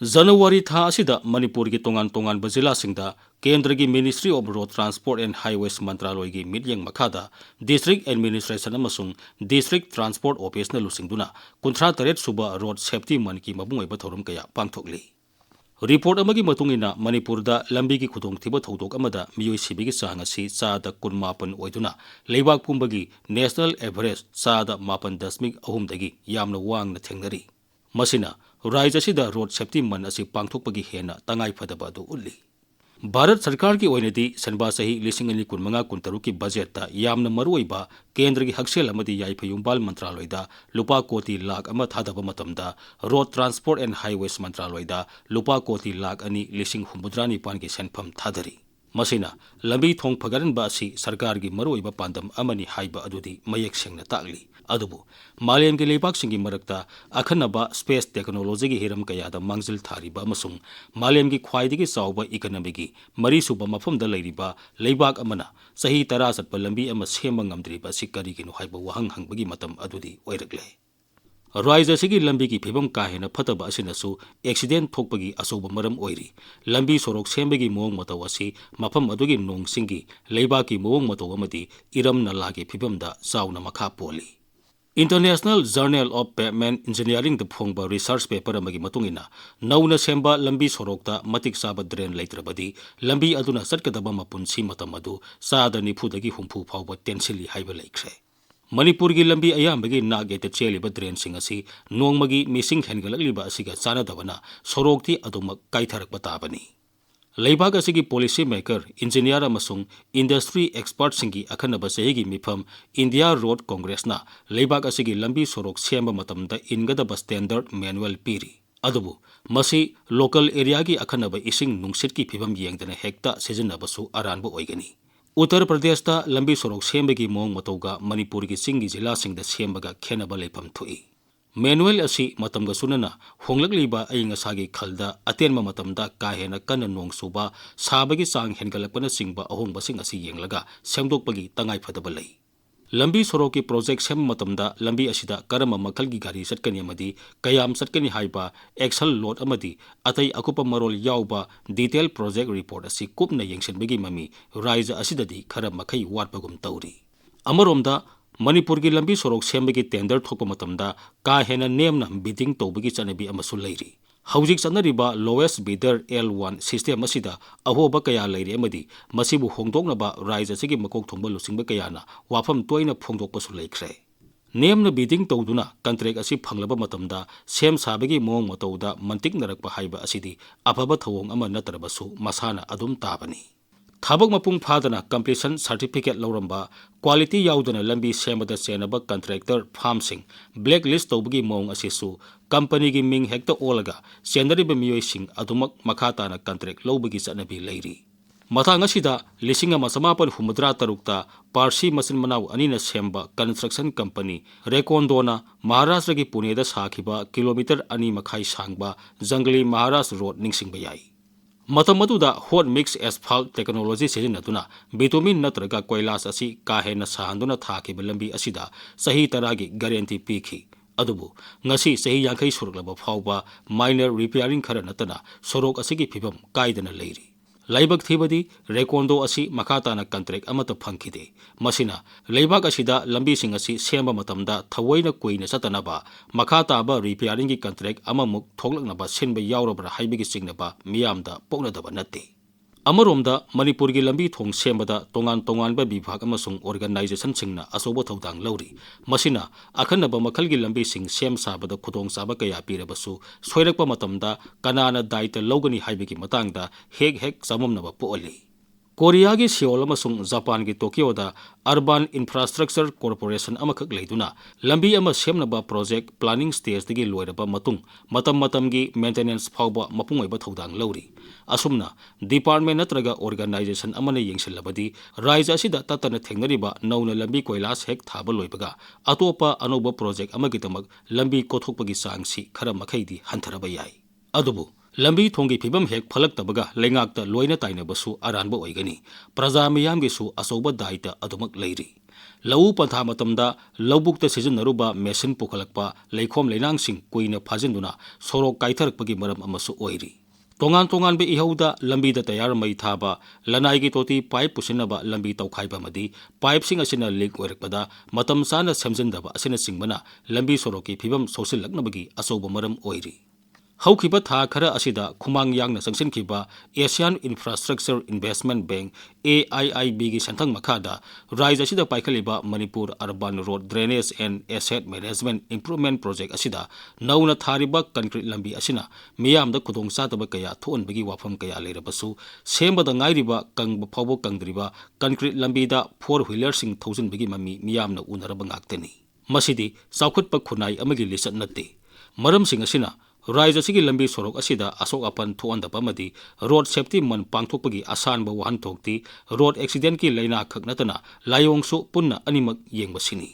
January tha asida Manipur gi tongan bazila singda Kendra gi Ministry of Road Transport and Highways Mantraloy gi midyang makhada District Administration amasung District Transport Office na lusingduna kunthra taret suba road safety man ki mabung oiba thorum kaya pangthokli. Report amagi matungina Manipur da lambi gi khudong thiba thodok amada miyoi sibi gi sang asi sada kunmapan oiduna leibak pumbagi national average sada mapan dasmik ahum dagi yamna wang na thengnari. Masina Raja sida road safety man asi pangthokpagi hena tangai phadaba adu ulli. Bharat Sarkar ki oinadi sanba sahi lising ani kunmanga kuntaru ki budget ta yamna maruiba kendra gi haksel amadi yaifa yumbal mantraloy da lupa koti lakh ama thadaba matamda road transport and highways mantraloy da lupa koti lakh ani lising humbudrani pan ki senpham thadari. Masina lambi thong phagaran ba asi sarkar gi maruiba pandam amani haiba adudi mayek sengna takli. Adubu Malian gi leibak singi marakta akhanaba space technology gi hiram kaya da mangzil thariba amasung Malian gi khwaidigi chawba economy gi mari suba mafam da leiriba leibak amana sahi tara satpa lambi ama sema ngamdriba sikari gi no haiba wahang hangbagi matam adudi oiragle. Raja sigi lambi ki phibam kahena phataba asinasu accident thokpagi asoba maram oiri lambi sorok sembagi mong mataw asi mafam adugi nong singi leiba ki mong mataw amati iram na lagi phibam da sauna makha poli. International Journal of Pavement Engineering the phongba research paper amagi matungina nauna semba lambi sorokta matik saba drain leitrabadi lambi aduna satkadaba mapunsi matamadu sada nifudagi humpu phawba tensili haiba laikre. Manipur gi lambi ayambagi nagete cheliba drain singasi nongmagi missing hengalakliba asiga chanadabana sorokti aduma kaitharakba tabani. Leibak asigi policy maker, engineer amasung industry expert singi akhanaba sehigi mifam India Road Congress na leibak asigi lambi sorok semba matamda ingadaba standard manual piri. Adubu masi local area gi akhanaba ising nungsit ki phibam yengdana hekta sejannabasu aranba oigani. Uttar Pradesh ta lambi sorok sembagi mong matawga Manipur gi singi jila singda sembaga khenaba leipam thui. Manuel asi matamga sunana honglakliba ayinga sagi khalda atenma matamda kahena kana nong suba sabagi sang hengalapana singba ahongba sing asi yenglaga semdokpagi tangai phadaba lei. Lambi soroki project sem matamda lambi asida karama makhalgi gari satkani amadi kayam satkani haiba excel load amadi atai akupa marol yauba detail project report asi kupna yengsenbagi mami raija asidadi khara makhai watpagum tauri. Amaromda Manipur gi lambi sorok sembagi tender thokpa matamda ka hena nemna bidding tobagi chanabi amasu leiri. Haujik chanariba lowest bidder L1 system asida ahoba kaya leiri amadi masibu hongdoknaba raija sigi makok thongba lusingba kayana wafam toina phongdokpa su leikre. Nemna bidding toduna contract asi phanglaba matamda sem sabagi mong matawda mantik narakpa haiba asidi afaba thawong ama natrabasu masana adum tabani. Thabak mapung phadana completion certificate lauramba quality yaudana lambi semada chenaba contractor farm sing blacklist tobagi mong asisu company gi ming hekta olaga chenariba miyoi sing adumak makhata na contract lobagi chanabi leiri. Mathang asida lising ama samapan humudra tarukta Parsi masin manaw anina semba construction company Rekondona Maharashtra gi Pune da sakhiba kilometer ani makhai sangba Jangli Maharashtra road ningsingba yai. Matamaduda hot mix asphalt technology sirinaduna bitumin natraga koilas asi kahena sahanduna thakiba lambi asida sahi taragi guarantee pikhi. Adubu ngasi sahi yankai suruklaba phawba minor repairing khara natana sorok asigi phibam kaidana leiri. Laibak thibadi Rekondo asi makata na contract amata phangkhide. Masina leibak asida lambi sing asi semba matamda thawaina koina satanaba makata ba repairing gi contract amamuk thoglaknaba sinba yaurabra haibigi singnaba miyamda poknadaba natte. Amaromda Manipur gi lambi thong sembada tongan ba bibhag amasung organization singna asobo thodang lauri. Masina akhanaba makhalgi lambi sing sem sabada khudong saba kaya pirabasu soirakpa matamda kanana daita logani haibigi matangda hek samamnaba poali. Korea gi Seoul amasung Japan gi Tokyo da Urban Infrastructure Corporation amakak leiduna lambi ama semnaba project planning stage dagi loiraba matung matam gi maintenance phawba mapung oiba thodang lauri. Asumna department natraga organization amane yengsilabadi raija asida tatana thengnariba nauna lambi koilas hek thaba loibaga atopa anoba project amagitamak lambi kothokpagi sangsi khara makhaidi hantaraba yai. Adubu lambi thongi phibam hek phalak tabaga lengakta loina tainabasu aranba oigani praja miyamgi su asoba daita adumak leiri. ꯂꯧꯎ ꯄꯟꯊꯥ ꯃꯇꯝꯗ ꯂꯧꯕꯨꯛꯇ ꯁꯤꯖꯤꯟꯅꯔꯨꯕ machine ꯄꯨꯈꯠꯂꯛꯄ ꯂꯩꯈꯣꯝ ꯂꯩꯅꯥꯡꯁꯤꯡ ꯀꯨꯏꯅ ꯐꯥꯖꯤꯟꯗꯨꯅ ꯁꯣꯔꯣꯛ ꯀꯥꯏꯊꯔꯛꯄꯒꯤ ꯃꯔꯝ ꯑꯃꯁꯨ ꯑꯣꯏꯔꯤ ꯇꯣꯉꯥꯟꯕ ꯏꯍꯧꯗ ꯂꯝꯕꯤꯗ ꯇꯌꯥꯔ ꯃꯩ ꯊꯥꯕ ꯂꯅꯥꯏꯒꯤ ꯇꯣꯇꯤ ꯄꯥꯏꯞ ꯄꯨꯁꯤꯟꯅꯕ ꯂꯝꯕꯤ ꯇꯧꯈꯥꯏꯕ ꯑꯃꯗꯤ ꯄꯥꯏꯞꯁꯤꯡ ꯑꯁꯤꯅ ꯂꯤꯛ ꯑꯣꯏꯔꯛꯄꯗ ꯃꯇꯝ ꯆꯥꯅ ꯁꯦꯝꯖꯤꯟꯗꯕ ꯑꯁꯤꯅꯆꯤꯡꯕꯅ ꯂꯝꯕꯤ ꯁꯣꯔꯣꯛꯀꯤ ꯐꯤꯕꯝ ꯁꯣꯛꯆꯤꯜꯂꯛꯅꯕꯒꯤ ꯑꯆꯧꯕ ꯃꯔꯝ ꯑꯣꯏꯔꯤ ꯍꯧꯈꯤꯕ ꯊꯥ ꯈꯔ ꯑꯁꯤꯗ ꯈꯨꯃꯥꯡ ꯌꯥꯡꯅ ꯆꯪꯁꯤꯟꯈꯤꯕ ꯑꯦꯁꯤꯌꯥꯟ ꯏꯟꯐ꯭ꯔꯥꯁꯇ꯭ꯔꯛꯆꯔ ꯏꯟꯚꯦꯁꯠꯃꯦꯟꯠ ꯕꯦꯡꯛ AIIBꯒꯤ ꯁꯦꯟꯊꯪ ꯃꯈꯥꯗ ꯔꯥꯏꯖ꯭ꯌ ꯑꯁꯤꯗ ꯄꯥꯏꯈꯠꯂꯤꯕ Manipur urban road drainage and asset management improvement project ꯑꯁꯤꯗ ꯅꯧꯅ ꯊꯥꯔꯤꯕ ꯀꯟꯀ꯭ꯔꯤꯠ ꯂꯝꯕꯤ ꯑꯁꯤꯅ ꯃꯤꯌꯥꯝꯗ ꯈꯨꯗꯣꯡꯆꯥꯗꯕ ꯀꯌꯥ ꯊꯣꯛꯍꯟꯕꯒꯤ ꯋꯥꯐꯝ ꯀꯌꯥ ꯂꯩꯔꯕꯁꯨ ꯁꯦꯝꯕꯗ ꯉꯥꯏꯔꯤꯕ ꯀꯪꯕ ꯐꯥꯎꯕ ꯀꯪꯗ꯭ꯔꯤꯕ ꯀꯟꯀ꯭ꯔꯤꯠ ꯂꯝꯕꯤꯗ 4-ꯋ꯭ꯍꯤꯂꯔꯁꯤꯡ ꯊꯧꯖꯤꯟꯕꯒꯤ ꯃꯃꯤ ꯃꯤꯌꯥꯝꯅ ꯎꯅꯔꯕ ꯉꯥꯛꯇꯅꯤ ꯃꯁꯤꯗꯤ ꯆꯥꯎꯈꯠꯄ ꯈꯨꯟꯅꯥꯏ ꯑꯃꯒꯤ ꯂꯤꯆꯠ ꯅꯠꯇꯦ ꯃꯔꯝꯁꯤꯡ ꯑꯁꯤꯅ ꯔꯥꯏꯖ꯭ꯌ ꯑꯁꯤꯒꯤ ꯂꯝꯕꯤ ꯁꯣꯔꯣꯛ ꯑꯁꯤꯗ ꯑꯁꯣꯛ ꯑꯄꯟ ꯊꯣꯛꯍꯟꯗꯕ ꯑꯃꯗꯤ ꯔꯣꯗ ꯁꯦꯐꯇꯤ ꯃꯟ ꯄꯥꯡꯊꯣꯛꯄꯒꯤ ꯑꯁꯥꯟꯕ ꯋꯥꯍꯟꯊꯣꯛꯇꯤ ꯔꯣꯗ ꯑꯦꯛꯁꯤꯗꯦꯟꯠꯀꯤ ꯂꯥꯏꯅꯥ ꯈꯛ ꯅꯠꯇꯅ ꯂꯥꯏꯑꯣꯡꯁꯨ ꯄꯨꯟꯅ ꯑꯅꯤꯃꯛ ꯌꯦꯡꯕꯁꯤꯅꯤ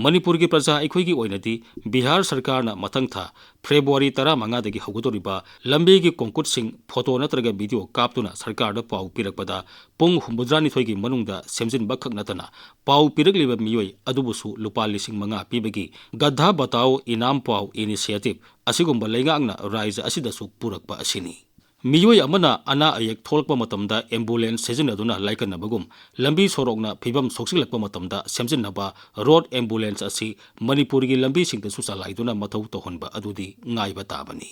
ꯃꯅꯤꯄꯨꯔꯒꯤ ꯄ꯭ꯔꯖꯥ ꯑꯩꯈꯣꯏꯒꯤ ꯑꯣꯏꯅꯗꯤ ꯕꯤꯍꯥꯔ ꯁꯔꯀꯥꯔꯅ ꯃꯊꯪ ꯊꯥ ꯐꯦꯕ꯭ꯔꯨꯋꯥꯔꯤ 15ꯗꯒꯤ ꯍꯧꯒꯗꯧꯔꯤꯕ ꯂꯝꯕꯤꯒꯤ ꯀꯣꯡꯀꯨꯠꯁꯤꯡ ꯐꯣꯇꯣ ꯅꯠꯇ꯭ꯔꯒ ꯚꯤꯗꯤꯑꯣ ꯀꯥꯞꯇꯨꯅ ꯁꯔꯀꯥꯔꯗ ꯄꯥꯎ ꯄꯤꯔꯛꯄꯗ ꯄꯨꯡ 62ꯒꯤ ꯃꯅꯨꯡꯗ ꯁꯦꯝꯖꯤꯟꯕ ꯈꯛ ꯅꯠꯇꯅ ꯄꯥꯎ ꯄꯤꯔꯛꯂꯤꯕ ꯃꯤꯑꯣꯏ ꯑꯗꯨꯕꯨꯁꯨ ꯂꯨꯄꯥ 5,000 ꯄꯤꯕꯒꯤ ꯒꯗ꯭ꯙꯥ ꯕꯇꯥꯎ ꯏꯅꯥꯝ ꯄꯥꯎ ꯏꯅꯤꯁꯤꯌꯦꯇꯤꯚ ꯑꯁꯤꯒꯨꯝꯕ ꯂꯩꯉꯥꯛꯅ ꯔꯥꯏꯖ꯭ꯌ ꯑꯁꯤꯗꯁꯨ ꯄꯨꯔꯛꯄ ꯑꯁꯤꯅꯤ ꯃꯤꯑꯣꯏ ꯑꯃꯅ ꯑꯅꯥ ꯑꯌꯦꯛ ꯊꯣꯛꯂꯛꯄ ꯃꯇꯝꯗ ꯑꯦꯝꯕꯨꯂꯦꯟꯁ ꯁꯤꯖꯤꯟꯅꯗꯨꯅ ꯂꯥꯏꯀꯠꯅꯕꯒꯨꯝ ꯂꯝꯕꯤ ꯁꯣꯔꯣꯛꯅ ꯐꯤꯕꯝ ꯁꯣꯛꯆꯤꯜꯂꯛꯄ ꯃꯇꯝꯗ ꯁꯦꯝꯖꯤꯟꯅꯕ ꯔꯣꯗ ꯑꯦꯝꯕꯨꯂꯦꯟꯁ ꯑꯁꯤ ꯃꯅꯤꯄꯨꯔꯒꯤ ꯂꯝꯕꯤꯁꯤꯡꯗꯁꯨ ꯆꯂꯥꯏꯗꯨꯅ ꯃꯊꯧ ꯇꯧꯍꯟꯕ ꯑꯗꯨꯗꯤ ꯉꯥꯏꯕ ꯇꯥꯕꯅꯤ